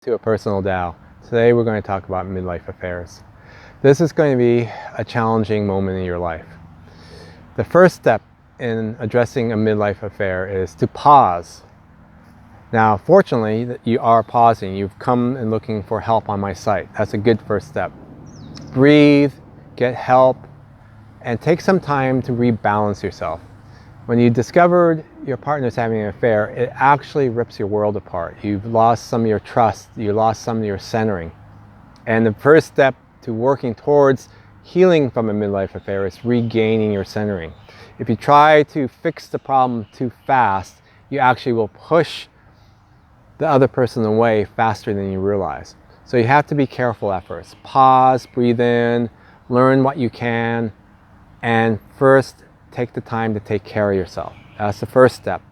To a Personal Tao. Today we're going to talk about midlife affairs. This is going to be a challenging moment in your life. The first step in addressing a midlife affair is to pause. Now, fortunately, you are pausing. You've come and looking for help on my site. That's a good first step. Breathe, get help, and take some time to rebalance yourself. When you discovered your partner's having an affair, it actually rips your world apart. You've lost some of your trust, you lost some of your centering. And the first step to working towards healing from a midlife affair is regaining your centering. If you try to fix the problem too fast, you actually will push the other person away faster than you realize. So you have to be careful at first. Pause, breathe in, learn what you can, and first, take the time to take care of yourself. That's the first step.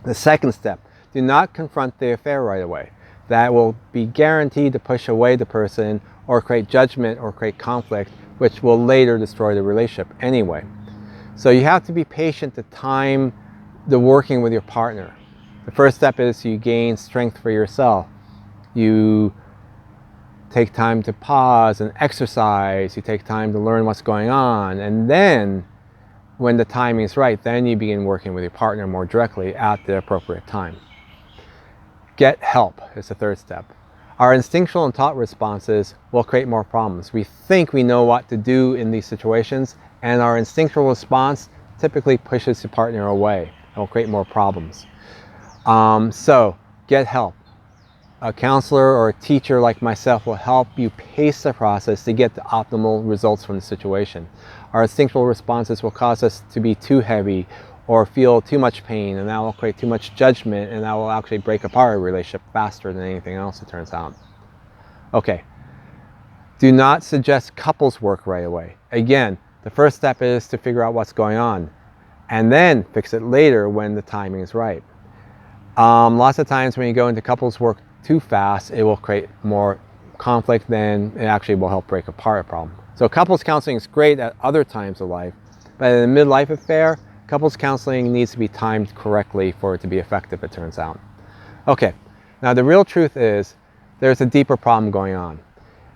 The second step, do not confront the affair right away. That will be guaranteed to push away the person or create judgment or create conflict, which will later destroy the relationship anyway. So you have to be patient to time the working with your partner. The first step is you gain strength for yourself. You take time to pause and exercise. You take time to learn what's going on. And then when the timing is right, then you begin working with your partner more directly at the appropriate time. Get help is the third step. Our instinctual and taught responses will create more problems. We think we know what to do in these situations, and our instinctual response typically pushes the partner away and will create more problems. So get help. A counselor or a teacher like myself will help you pace the process to get the optimal results from the situation. Our instinctual responses will cause us to be too heavy or feel too much pain, and that will create too much judgment, and that will actually break apart a relationship faster than anything else, it turns out. Okay, do not suggest couples work right away. Again, the first step is to figure out what's going on, and then fix it later when the timing is right. Lots of times when you go into couples work too fast, it will create more conflict than it actually will help break apart a problem. So couples counseling is great at other times of life, but in a midlife affair, couples counseling needs to be timed correctly for it to be effective, it turns out. Okay, now the real truth is there's a deeper problem going on.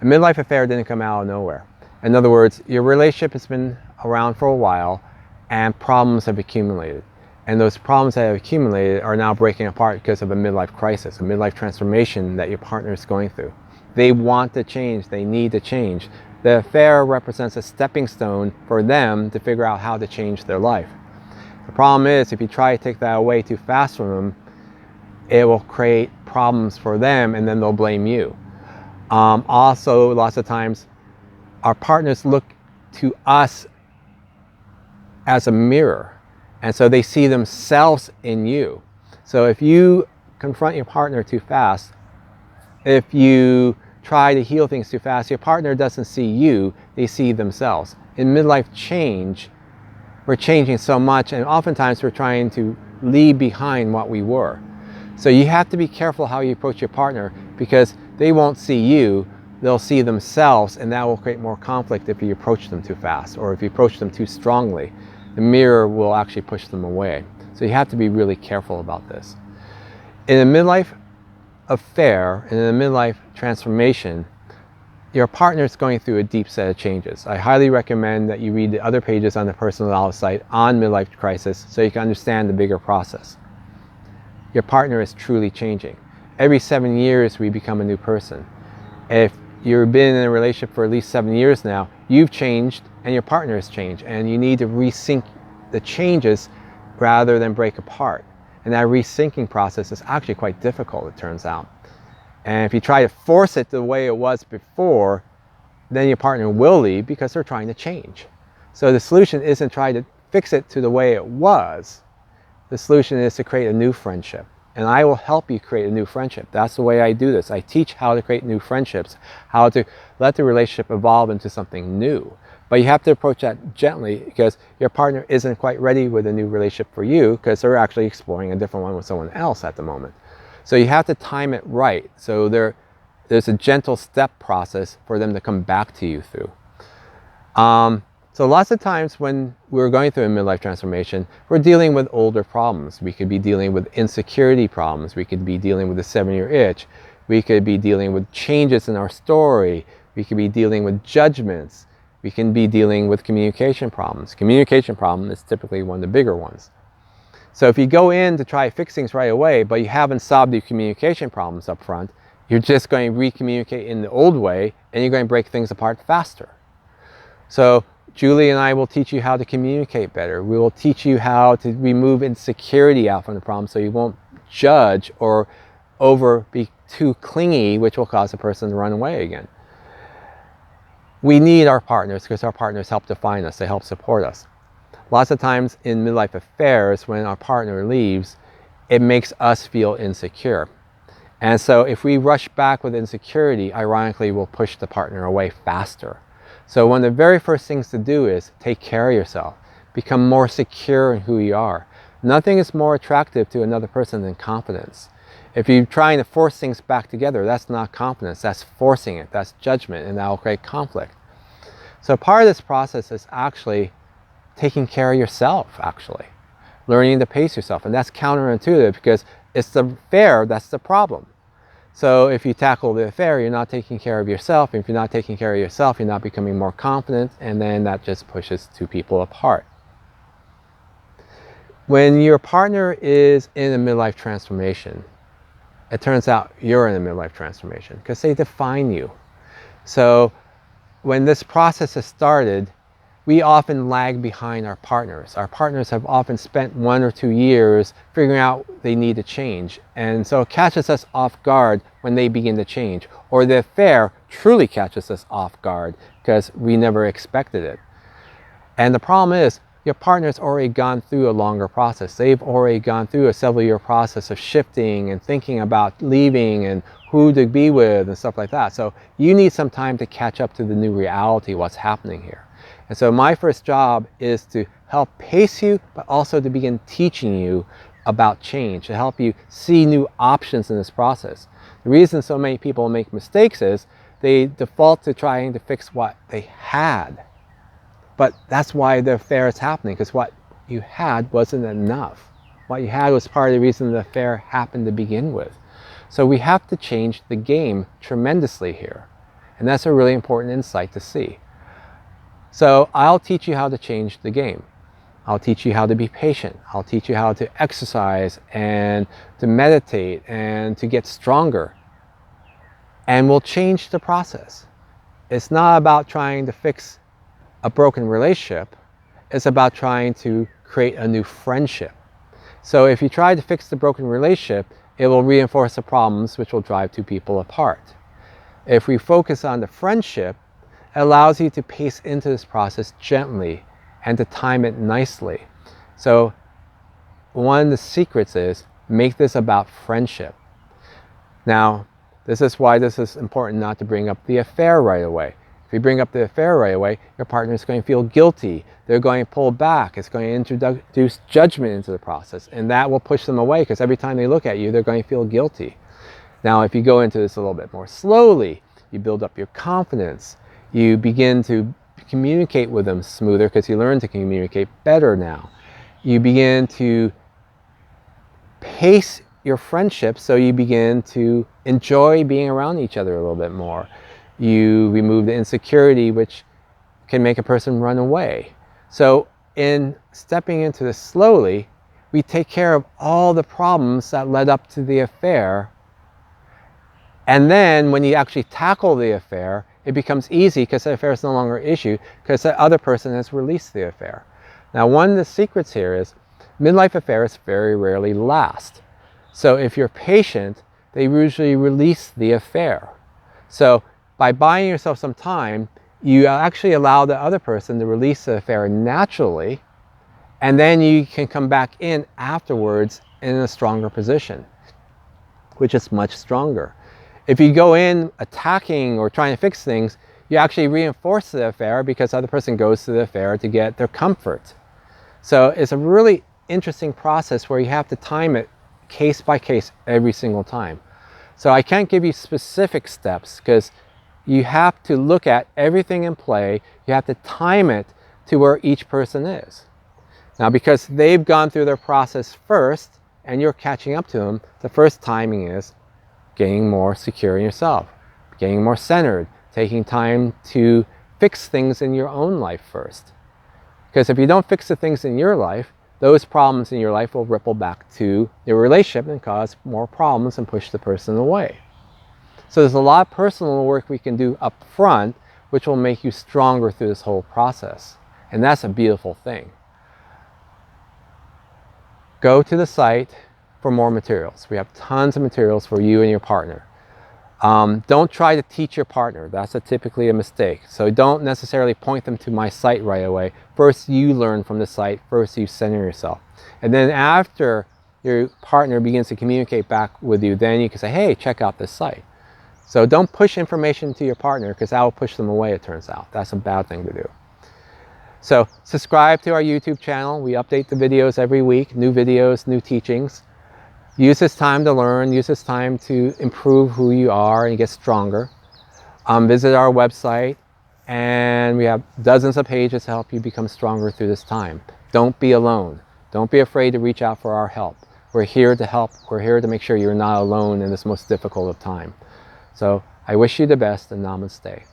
A midlife affair didn't come out of nowhere. In other words, your relationship has been around for a while and problems have accumulated. And those problems that have accumulated are now breaking apart because of a midlife crisis, a midlife transformation that your partner is going through. They want to change, they need to change. The affair represents a stepping stone for them to figure out how to change their life. The problem is, if you try to take that away too fast from them, it will create problems for them and then they'll blame you. Also, lots of times, our partners look to us as a mirror. And so they see themselves in you. So if you confront your partner too fast, if you try to heal things too fast, your partner doesn't see you, they see themselves. In midlife change, we're changing so much, and oftentimes we're trying to leave behind what we were. So you have to be careful how you approach your partner, because they won't see you, they'll see themselves, and that will create more conflict if you approach them too fast or if you approach them too strongly. The mirror will actually push them away. So you have to be really careful about this. In a midlife affair, in a midlife transformation, your partner is going through a deep set of changes. I highly recommend that you read the other pages on the Personal Tao site on midlife crisis so you can understand the bigger process. Your partner is truly changing. Every 7 years we become a new person. If you've been in a relationship for at least 7 years now, you've changed and your partner has changed, and you need to resync the changes rather than break apart. And that resyncing process is actually quite difficult, it turns out. And if you try to force it the way it was before, then your partner will leave because they're trying to change. So the solution isn't trying to fix it to the way it was. The solution is to create a new friendship. And I will help you create a new friendship. That's the way I do this. I teach how to create new friendships, how to let the relationship evolve into something new. But you have to approach that gently, because your partner isn't quite ready with a new relationship for you, because they're actually exploring a different one with someone else at the moment. So you have to time it right. So there's a gentle step process for them to come back to you through. So lots of times when we're going through a midlife transformation, we're dealing with older problems. We could be dealing with insecurity problems. We could be dealing with a 7-year itch. We could be dealing with changes in our story. We could be dealing with judgments. We can be dealing with communication problems. Communication problem is typically one of the bigger ones. So if you go in to try to fix things right away, but you haven't solved your communication problems up front, you're just going to re-communicate in the old way, and you're going to break things apart faster. So Julie and I will teach you how to communicate better. We will teach you how to remove insecurity out from the problem so you won't judge or be too clingy, which will cause a person to run away again. We need our partners because our partners help define us. They help support us. Lots of times in midlife affairs, when our partner leaves, it makes us feel insecure. And so if we rush back with insecurity, ironically, we'll push the partner away faster. So one of the very first things to do is take care of yourself. Become more secure in who you are. Nothing is more attractive to another person than confidence. If you're trying to force things back together, that's not confidence, that's forcing it, that's judgment, and that will create conflict. So part of this process is actually taking care of yourself, actually. Learning to pace yourself, and that's counterintuitive because it's the affair that's the problem. So if you tackle the affair, you're not taking care of yourself. If you're not taking care of yourself, you're not becoming more confident, and then that just pushes two people apart. When your partner is in a midlife transformation, it turns out you're in a midlife transformation because they define you. So when this process has started, we often lag behind our partners. Our partners have often spent 1 or 2 years figuring out they need to change. And so it catches us off guard when they begin to change. Or the affair truly catches us off guard because we never expected it. And the problem is, your partner's already gone through a longer process. They've already gone through a several-year process of shifting and thinking about leaving and who to be with and stuff like that. So you need some time to catch up to the new reality, what's happening here. And so my first job is to help pace you, but also to begin teaching you about change, to help you see new options in this process. The reason so many people make mistakes is they default to trying to fix what they had. But that's why the affair is happening, because what you had wasn't enough. What you had was part of the reason the affair happened to begin with. So we have to change the game tremendously here. And that's a really important insight to see. So I'll teach you how to change the game. I'll teach you how to be patient. I'll teach you how to exercise and to meditate and to get stronger. And we'll change the process. It's not about trying to fix a broken relationship. It's about trying to create a new friendship. So if you try to fix the broken relationship, it will reinforce the problems, which will drive two people apart. If we focus on the friendship, it allows you to pace into this process gently and to time it nicely. So one of the secrets is make this about friendship. Now, this is why this is important not to bring up the affair right away. If you bring up the affair right away, your partner is going to feel guilty. They're going to pull back. It's going to introduce judgment into the process, and that will push them away because every time they look at you, they're going to feel guilty. Now, if you go into this a little bit more slowly, you build up your confidence. You begin to communicate with them smoother because you learn to communicate better now. You begin to pace your friendship so you begin to enjoy being around each other a little bit more. You remove the insecurity which can make a person run away. So in stepping into this slowly, we take care of all the problems that led up to the affair. And then when you actually tackle the affair, it becomes easy because the affair is no longer an issue because the other person has released the affair. Now, one of the secrets here is midlife affairs very rarely last. So if you're patient, they usually release the affair. So by buying yourself some time, you actually allow the other person to release the affair naturally, and then you can come back in afterwards in a stronger position, which is much stronger. If you go in attacking or trying to fix things, you actually reinforce the affair because the other person goes to the affair to get their comfort. So it's a really interesting process where you have to time it case by case every single time. So I can't give you specific steps because you have to look at everything in play. You have to time it to where each person is. Now, because they've gone through their process first and you're catching up to them, the first timing is getting more secure in yourself, getting more centered, taking time to fix things in your own life first. Because if you don't fix the things in your life, those problems in your life will ripple back to your relationship and cause more problems and push the person away. So there's a lot of personal work we can do up front, which will make you stronger through this whole process. And that's a beautiful thing. Go to the site for more materials. We have tons of materials for you and your partner. Don't try to teach your partner. That's typically a mistake. So don't necessarily point them to my site right away. First, you learn from the site. First, you center yourself. And then after your partner begins to communicate back with you, then you can say, hey, check out this site. So don't push information to your partner, because that will push them away, it turns out. That's a bad thing to do. So subscribe to our YouTube channel. We update the videos every week, new videos, new teachings. Use this time to learn, use this time to improve who you are and get stronger. Visit our website, and we have dozens of pages to help you become stronger through this time. Don't be alone. Don't be afraid to reach out for our help. We're here to help. We're here to make sure you're not alone in this most difficult of time. So I wish you the best, and namaste.